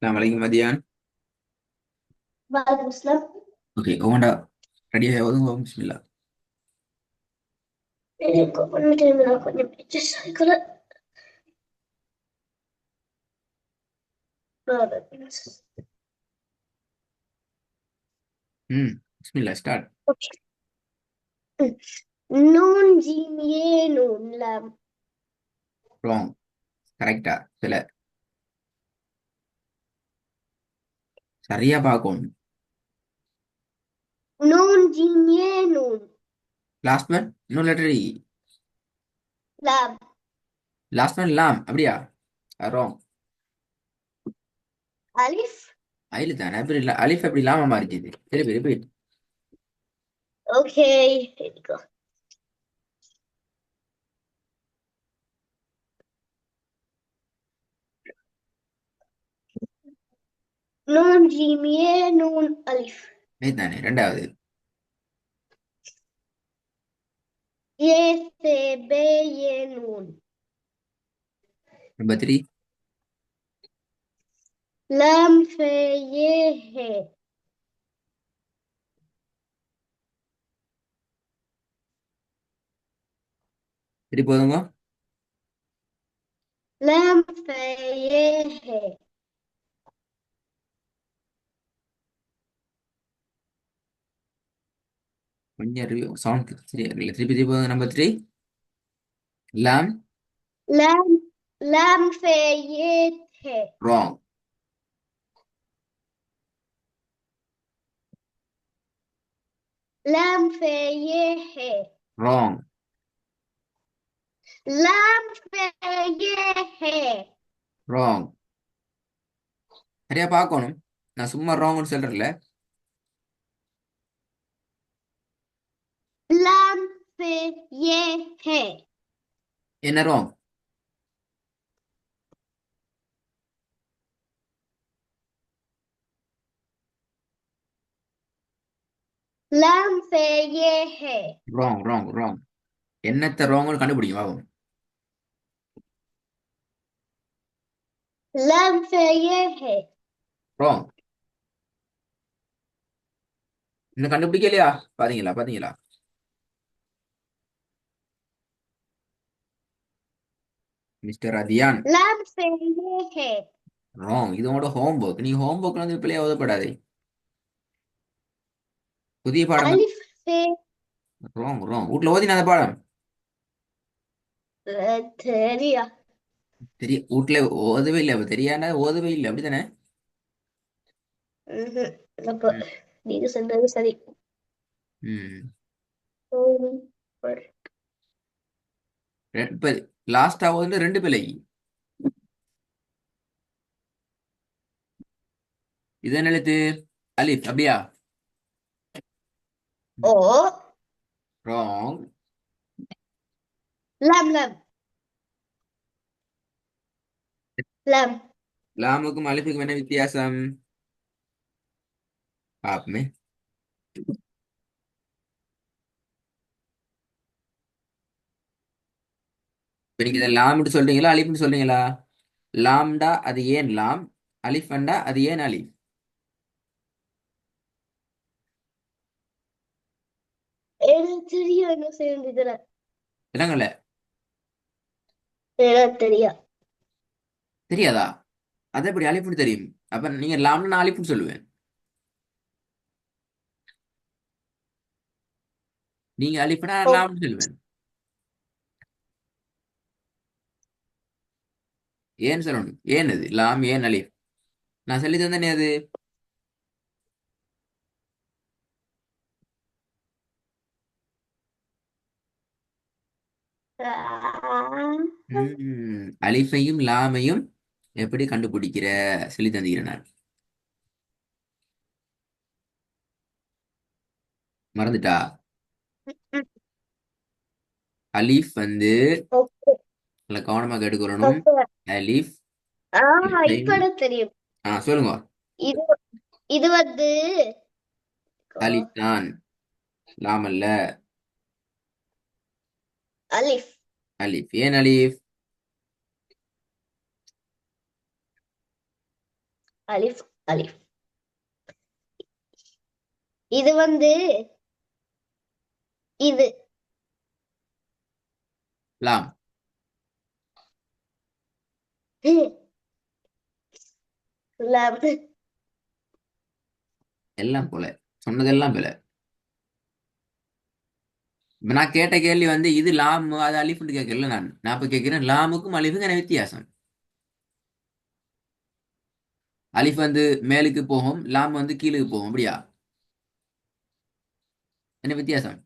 السلام عليكم مديان. وعليكم السلام. اوكي هوندا ரெடியாக ஓதுங்க பிஸ்மில்லா. எனக்கு ஒன்று டைம் நான் கொஞ்சம் just ஆகிக்கல. பிஸ்மில்லா ஸ்டார்ட். Okay. நூன் ஜீம் ஏ நூன் லாம். ராங். கரெக்டா சில சரியா பார்க்கணும். நூன் ஜீம் ஏ நூன் லாஸ்ட் ஒன் இன்னொரு லெட்டர் லாம். லாஸ்ட் ஒன் லாம் அப்படியா? ராங். அலிஃப். அயிலு தானே அப்படி இல்லை, அலிஃப் அப்படி இல்லாம மாறிச்சுது. திருப்பி repeat. Okay, here we go. நூன் ஜீம் ஏ நூன் அலிஃப். தானே ரெண்டாவது. ஏ சே பே ஏ நூன். நம்பர் 3. லாம் ஃபே ஏ ஹே. திருப்பி போதுங்க. லாம் ஃபே ஏ ஹே. கொஞ்சம் சவுண்ட் சரியா இல்லை. திருப்பி திருப்பி போதுங்க. நம்பர் 3 லாம். லாம் லாம் ஃபே ஏ ஹே. ராங். லாம் ஃபே ஏ ஹே. Wrong. lam fe ye he. Wrong. சரியா பார்க்கணும். நான் சும்மா ராங்னு சொல்றேன்ல. lam fe ye he. என்ன wrong? lam fe ye he. Wrong wrong wrong. என்னத்த ராங்னு கண்டுபிடிக்கும் பாவம். lam fe ye he. Wrong. இன்னும் கண்டுபிடிக்கலையா? பாத்தீங்களா பாத்தீங்களா? Mister Athiyan. lam fe ye he. Wrong. இது உங்களோட ஹோம்ஒர்க். நீ ஹோம்ஒர்க்ல வந்து பிள்ளைய ஓதப்படாதே. புதிய பாடம். alif fe. Wrong wrong. வீட்ல ஓதின அந்த பாடம். தெரியா. தெரிய வீட்ல ஓதவே இல்லை. அப்ப தெரியாண்டா ஓதவே இல்லை அப்படித்தானே? அப்ப ம். நீங்க சொன்னது சரி. ம். உம், இப்ப லாஸ்டா வந்து 2 பிள்ளை. இது என்ன எழுத்து? அலிஃப் அப்படியா? ஓ ராங். lam lam lam. லாமுக்கும் அலிஃபுக்கும் என்ன வித்தியாசம்? பாப்பமே. இப்ப நீங்க இதை லாம்னு சொல்றீங்களா அலிஃப்னு சொல்றீங்களா? லாம்டா அது ஏன் லாம், அலிஃபண்டா அது ஏன் அலிஃப்? எனக்கு தெரியும் என்ன செய்யணும் இதுல. விளங்கல. எனக்கு தெரியா. தெரியாதா? அது எப்படி அலிஃப்னு தெரியும்? அப்ப நீங்க லாம்னு நான் அலிஃப்னு சொல்லுவேன். நீங்க அலிஃப்னா நான் லாம்னு சொல்லுவேன். ஏன் சொல்லணும்? ஏன் அது லாம் ஏன் அலிஃப்? நான் சொல்லி தந்தேனே அது. அலிஃபையும் லாமையும் எப்படி கண்டுபிடிக்கிற சொல்லி தந்துக்கிறேன் நான். மறந்துட்டா? அலிஃப் வந்து ஓகே நல்ல கவனமாக எடுக்கணும். ஓகே. அலிஃப். இப்ப எனக்கு தெரியும். சொல்லுங்க. இது இது வந்து அலிஃப் தான், லாம் அல்ல. அலிஃப். அலிஃப். ஏன் அலிஃப்? அலிஃப் அலிஃப். இது வந்து இது லாம். லம். எல்லாம் போல. சொன்னதெல்லாம் போல. இப்ப நான் கேட்ட கேள்வி வந்து இது லாம் அது அலிஃப்னு கேட்கல. நான் இப்ப கேட்கிறேன் லாமுக்கும் அலிஃபுக்கும் என்ன வித்தியாசம்? அலிஃப் வந்து மேலுக்கு போகும், லாம் வந்து கீழுக்கு போகும். அப்படியா? என்ன வித்தியாசம்?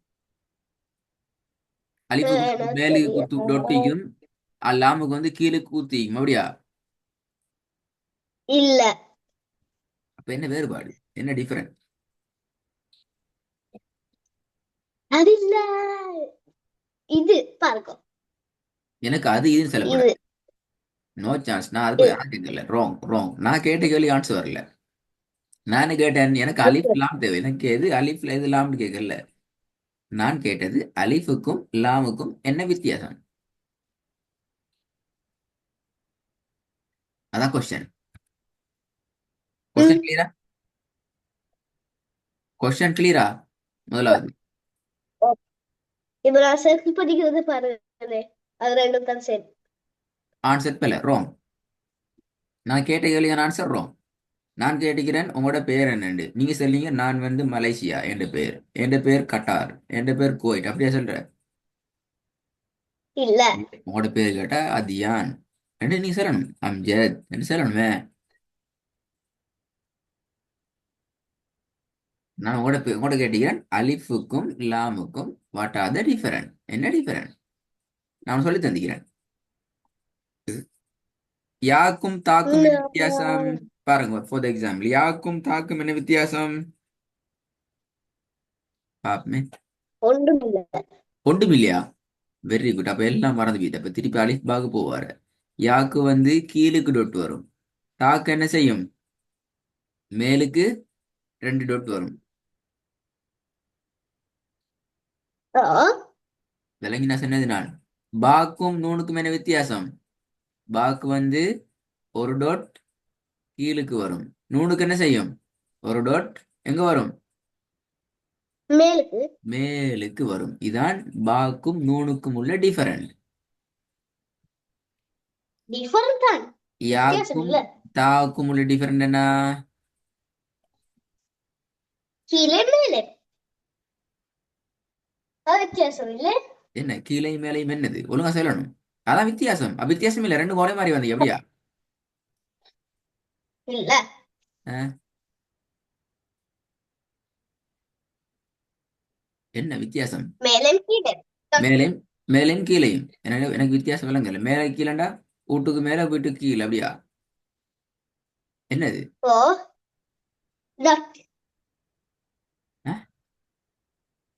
அலிஃபுக்கு வந்து எனக்கு மேலுக்கு குத்து தெரியும். டொட்டிக்கும், லாமுக்கு வந்து கீழுக்கு குத்திக்கும். அப்படியா? இல்ல, அப்ப என்ன வேறுபாடு? என்ன டிஃபரன்ஸ்? அது இல்ல. இது பாருங்க. எனக்கு அது இதுன்னு இது சொல்லக்கூடாது. No chance. நான் அது கேட்கல. Wrong wrong. நான் கேட்ட கேள்வி ஆன்சர் வரல. நான் கேட்டேன் எனக்கு அலிஃப் லாம் தேவை. எனக்கு எது அலிஃப்ல எது லாம்னு கேட்கல. நான் கேட்டது அலிஃபுக்கும் லாமுக்கும் என்ன வித்தியாசம்? அதான் கொஸ்டின். கொஸ்டின் கிளியரா? கொஸ்டின் கிளியரா? முதலாவது இப்ப நான் செர்ச் படிக்கிறது பாருங்க. அது ரெண்டும் தான் சரி. ஆன்சர் பிள்ளை ராங். நான் கேட்ட கேள்வியான ஆன்சர் ராங். நான் கேட்டுக்கிறேன் உங்களோட பேர் என்னண்டு. நீங்க சொல்றீங்க நான் வந்து மலேசியா என் பேர் கட்டார், என் பேர் குவைட். அப்படியா சொல்ற? இல்ல. உங்களோட பேர் கேட்டா அதியான் என்று நீ சொல்லணும். அம்ஜத் என்று சொல்லணுமே. நான் உங்களோட கேட்டுக்கிறேன் அலிஃபுக்கும் லாமுக்கும் வாட் ஆர் த டிஃபரண்ட்? என்ன டிஃபரண்ட்? நான் சொல்லி தந்திக்கிறேன். யாக்கும் தாக்கும் என்ன வித்தியாசம்? பாருங்க ஃபார் எக்ஸாம்பிள் யாக்கும் தாக்கும் என்ன வித்தியாசம்? பாப்பமே. ஒன்றும் இல்ல. ஒன்றும் இல்லையா? Very good. அப்ப எல்லாம் மறந்து போயிட்டு அப்ப திருப்பி அலிஃப் பாகு போவாரு. யாக்கு வந்து கீழுக்கு டொட் வரும். தாக்கு என்ன செய்யும்? மேலுக்கு 2 டொட் வரும். ஆ, விளங்கி நான் சொன்னது நான். பாக்கும் நூனுக்கும் என்ன வித்தியாசம்? பாக்கு வந்து ஒரு டொட் கீழுக்கு வரும். நூனுக்கு என்ன செய்யும்? ஒரு டொட் எங்க வரும்? மேலுக்கு. மேலுக்கு வரும். இதான் பாக்கும் நூனுக்கும் உள்ள டிஃபரண்ட். டிஃபரண்ட் தான், வித்தியாசம் யாக்கும் இல்ல. தாக்கும் உள்ள டிஃபரண்ட் என்ன? கீழே மேலே, அது வித்தியாசம் இல்ல. என்ன கீழையும் மேலையும் என்னது? ஒழுங்கா சொல்லணும். அதான் வித்தியாசம். வித்தியாசம் இல்ல. ரெண்டு ஒரே மாதிரி வந்து எப்படியா? இல்ல, அஹ், என்ன வித்தியாசம்? மேலே கீழே. மேலையும் மேலையும் கீழையும் எனக்கு வித்தியாசம் விளங்கல. மேலே கீழண்டா வீட்டுக்கு மேல வீட்டுக்கு கீழே. அப்படியா? என்னது? ஓ, டக்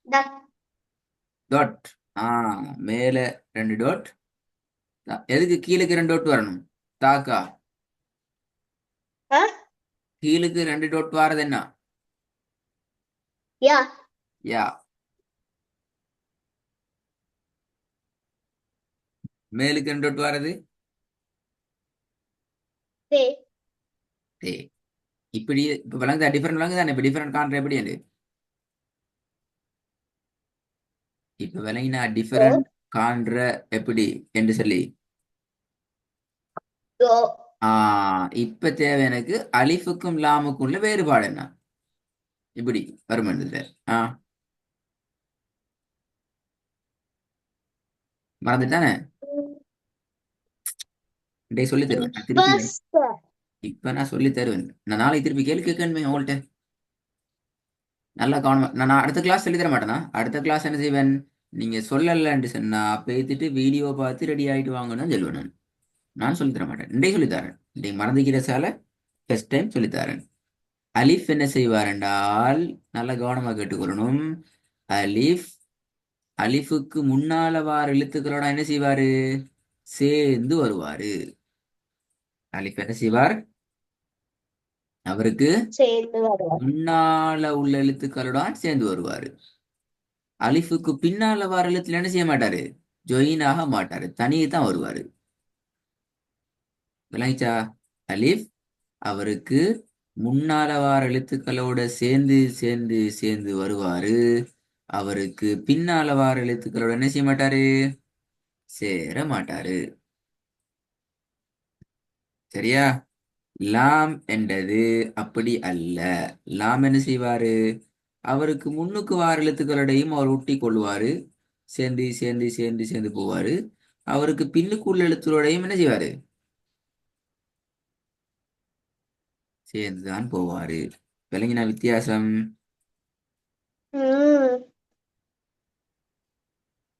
டக். டாட். ஆ, மேல 2 டாட். எதுக்கு கீழுக்கு 2 டாட் வரணும்? தாக்கா ஆ, கீழுக்கு 2 டாட் வாரது என்ன? யா. யா. மேலுக்கு 2 டாட் வாரது தே. ஏ. இப்படி இப்ப விளங்குதா? டிஃபரெண்ட் விளங்குதானே? இப்ப டிஃபரெண்ட் காண்ற எப்படி? இப்ப விளங்கினா ஓ, டிஃபரெண்ட் காண்ற எப்படி என்று சொல்லி. ஓ. இப்ப தேவை எனக்கு அலிஃபுக்கும் லாமுக்கும் உள்ள வேறுபாடு என்ன? இப்படி வரும் இருந்தது. மறந்துட்டானே. டே சொல்லி தருவேன் நான் திருப்பி. இப்ப இப்ப நான் சொல்லி தருவேன். நான் நாளைக்கு திருப்பி கேள்வி கேட்கணுமே உங்கள்கிட்ட. நல்லா கவனமா. நான் அடுத்த கிளாஸ் சொல்லி தர மாட்டேனா? அடுத்த கிளாஸ் என்ன செய்வேன்? நீங்க சொல்லலன்னு சொன்னா பேத்துட்டு வீடியோ பார்த்து ரெடி ஆயிட்டு வாங்கன்னு சொல்லுவேன். நான் சொல்லி தர மாட்டேன். இன்றைக்கு சொல்லி தரேன். இன்றைக்கு மறந்துக்கிற சால ஃபர்ஸ்ட் டைம் சொல்லி தரேன். அலிஃப் என்ன செய்வார் என்றால் நல்ல கவனமா கேட்டுக்கொள்ளணும். அலிஃப் அலிஃபுக்கு முன்னால வார எழுத்துக்களோட என்ன செய்வாரு? சேர்ந்து வருவாரு. அலிஃப் என்ன செய்வார்? அவருக்கு சேர்ந்து வருவார். முன்னால உள்ள எழுத்துக்களுடன் சேர்ந்து வருவாரு. அலிஃபுக்கு பின்னால வார எழுத்துல என்ன செய்ய மாட்டாரு? ஜொயின் ஆக மாட்டாரு. தனியே தான் வருவாரு. விளங்கிச்சா? அலிஃப் அவருக்கு முன்னால வார எழுத்துக்களோட சேர்ந்து சேர்ந்து சேர்ந்து வருவாரு. அவருக்கு பின்னால வார எழுத்துக்களோட என்ன செய்ய மாட்டாரு? சேர மாட்டாரு. சரியா? லாம் என்றது அப்படி அல்ல. லாம் என்ன செய்வாரு? அவருக்கு முன்னுக்கு வார எழுத்துக்களோடையும் அவர் ஒட்டி கொள்வாரு. சேர்ந்து சேர்ந்து சேர்ந்து சேர்ந்து போவாரு. அவருக்கு பின்னுக்கு உள்ள எழுத்துக்களோடையும் என்ன செய்வாரு? சேர்ந்துதான் போவாரு. விளங்கினா வித்தியாசம்? ம்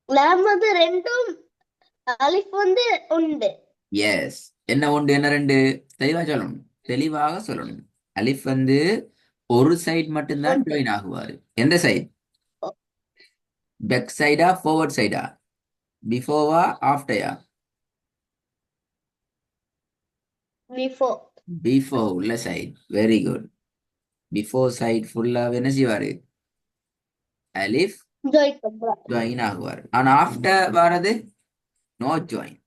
லாம் வந்து ரெண்டும் அலிஃப் வந்து உண்டு. எஸ். என்ன ஒன்று என்ன ரெண்டு? தெளிவா சொல்லணும். தெளிவாக சொல்லணும். அலிஃப் வந்து ஒரு சைடு மட்டும்தான் உண்டு. ஜாயின் ஆகுவாரு. எந்த சைடு? பேக் சைடா ஃபார்வர்ட் சைடா? பிஃபோவா ஆஃப்டயா? பிஃபோர் பிஃபோர் உள்ள side. Very good. Before side ஃபுல்லா என்ன செய்வாரு? அலிஃப் ஜாயின் பண்ற. ஜாயின் ஆகுவார். ஆனா ஆஃப்டர் வரது நோ ஜாயின்.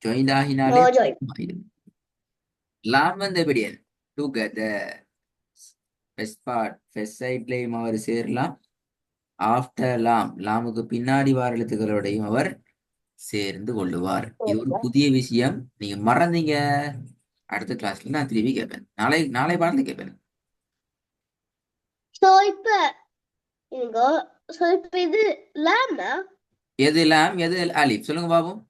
ஜாயின் நோ ஆகினாலே ஜாயின். ஆயிடும். லாம் வந்து எப்படி? டுகெதர். ஃபர்ஸ்ட் பார்ட் ஃபர்ஸ்ட் சைட்லயும் அவர் சேரலாம். ஆஃப்டர் லாம் லாமுக்கு பின்னாடி வார எழுத்துக்களோடையும் அவர் சேர்ந்து கொள்ளுவார். இது ஒரு புதிய விஷயம். நீங்க மறந்தீங்க. அடுத்த கிளாஸ்ல நான் திருப்பி கேட்பேன். நாளை நாளை பாடத்துல கேட்பேன். சோ இப்ப இங்க சோ இப்ப இது லாமா எது லாம் எது அலிஃப் சொல்லுங்க பாப்போம்.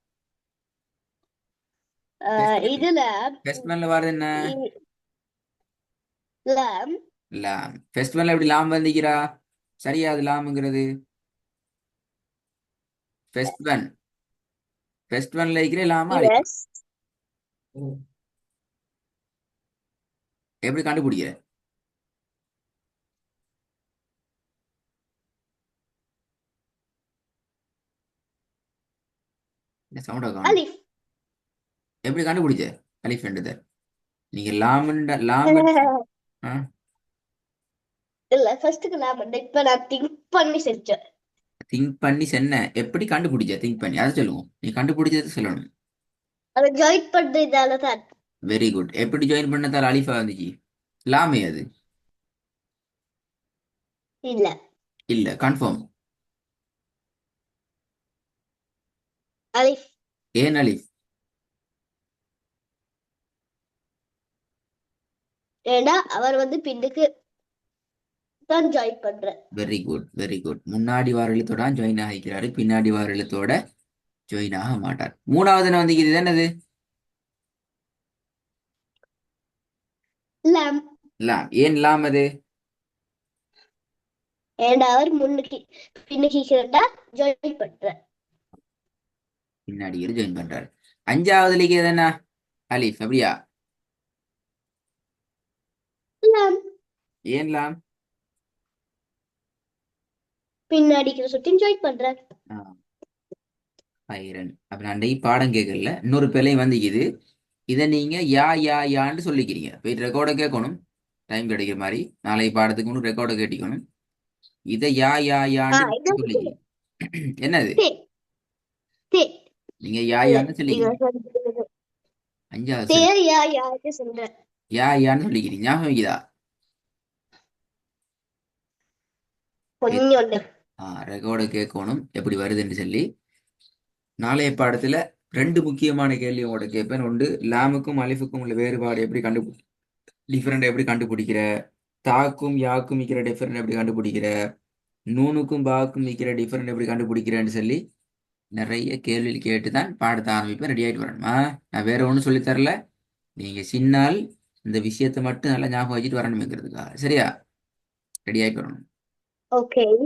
இதுல ஃபெஸ்டிவல்ல வாரது என்ன? லாம் லாம். ஃபெஸ்டிவல்ல எப்படி லாம் வந்திக்கிறா? சரியா அது லாம்ங்கிறது? ஃபெஸ்டிவல் ஃபெஸ்டிவல்ல இருக்கிற லாமா அலிஃபா? எஸ் எப்படி கண்டுபிடிக்கிற? இந்த சவுண்ட காணும். அலிஃப். எப்படி கண்டுபிடிச்ச அலிஃப்ன்றத? நீங்க லாம் ஆ? இல்ல ஃபர்ஸ்ட்டுக்கு லாம் இப்ப நான் திங்க் பண்ணி செஞ்சேன். திங்க் பண்ணி சென்ன எப்படி கண்டுபிடிச்ச? திங்க் பண்ணி அதை சொல்லுவோம். நீ கண்டுபிடிச்சது சொல்லணும். அதை ஜாயின் பண்றதால தான். Very good. எப்படி ஜாயின் பண்ணதால் அலிஃபா வந்துச்சு? லாமே அது? இல்ல இல்ல கன்ஃபார்ம். அலிஃப். ஏன் அலிஃப்? ஏன்னா அவர் வந்து பின்னுக்கு தான் ஜாயின் பண்ற. Very good very good. முன்னாடி வார எழுத்தோட ஜாயின் ஆகிக்கிறாரு. பின்னாடி வார எழுத்தோட ஜாயின் ஆக மாட்டார். மூணாவது வந்து இது என்னது? லாம். லாம். ஏன் லாம் அது? ஏன்னா அவர் முன்னுக்கு பின்னுக்கு கரெக்டா ஜாயின் பண்ற. பின்னாடி ஜாயின் பண்றாரு. அஞ்சாவது இருக்கிறது என்ன? அலிஃப். அப்படியா? லாம் ஏன் லாம்? பின்னாடி சுத்தி ஜாயின் பண்ற. பைரன் அப்ப நான் பாடம் கேட்கல. இன்னொரு பிள்ளையும் வந்துக்குது. இதை நீங்க யா யா யான்னு சொல்லிக்கிறீங்க. போயிட்டு ரெக்கார்டை கேட்கணும். டைம் கிடைக்கிற மாதிரி நாளை பாடத்துக்கு முன்னு ரெக்கார்டை கேட்டிக்கணும். இதை யா யா யான்னு இது சொல்லிக்கிறீங்க. என்னது? தே தே நீங்க யா இல்ல யான்னு நீங்க சொல்லிக்கிறீங்க. சொல்றது அஞ்சாவது தே சொல்லி யாருக்கு சொல்ற. யா யான்னு சொல்லிக்கிறீங்க. ஞாபகம் வைக்குதா? கொஞ்சம் ரெக்கார்டை கேட்கணும் எப்படி வருதுன்னு சொல்லி. நாளைய பாடத்துல ரெண்டு முக்கியமான கேள்வி உங்களோட கேட்பேன். ஒன்று லாமுக்கும் அலிஃபுக்கும் உள்ள வேறுபாடு எப்படி டிஃபரெண்ட் எப்படி கண்டுபிடிக்கிற? தாக்கும் யாக்கும் விற்கிற டிஃபரெண்ட் எப்படி கண்டுபிடிக்கிற? நூனுக்கும் பாக்கும் விற்கிற டிஃபரெண்ட் எப்படி கண்டுபிடிக்கிறேன்னு சொல்லி நிறைய கேள்வி கேட்டு தான் பாடத்தை ஆரம்பிப்பேன். ரெடி ஆகிட்டு வரணுமா? நான் வேற ஒன்றும் சொல்லி தரல. நீங்க சின்னால் இந்த விஷயத்தை மட்டும் நல்லா ஞாபகம் வச்சுட்டு வரணுங்கிறதுக்கா. சரியா? ரெடி ஆகிட்டு வரணும். ஓகே.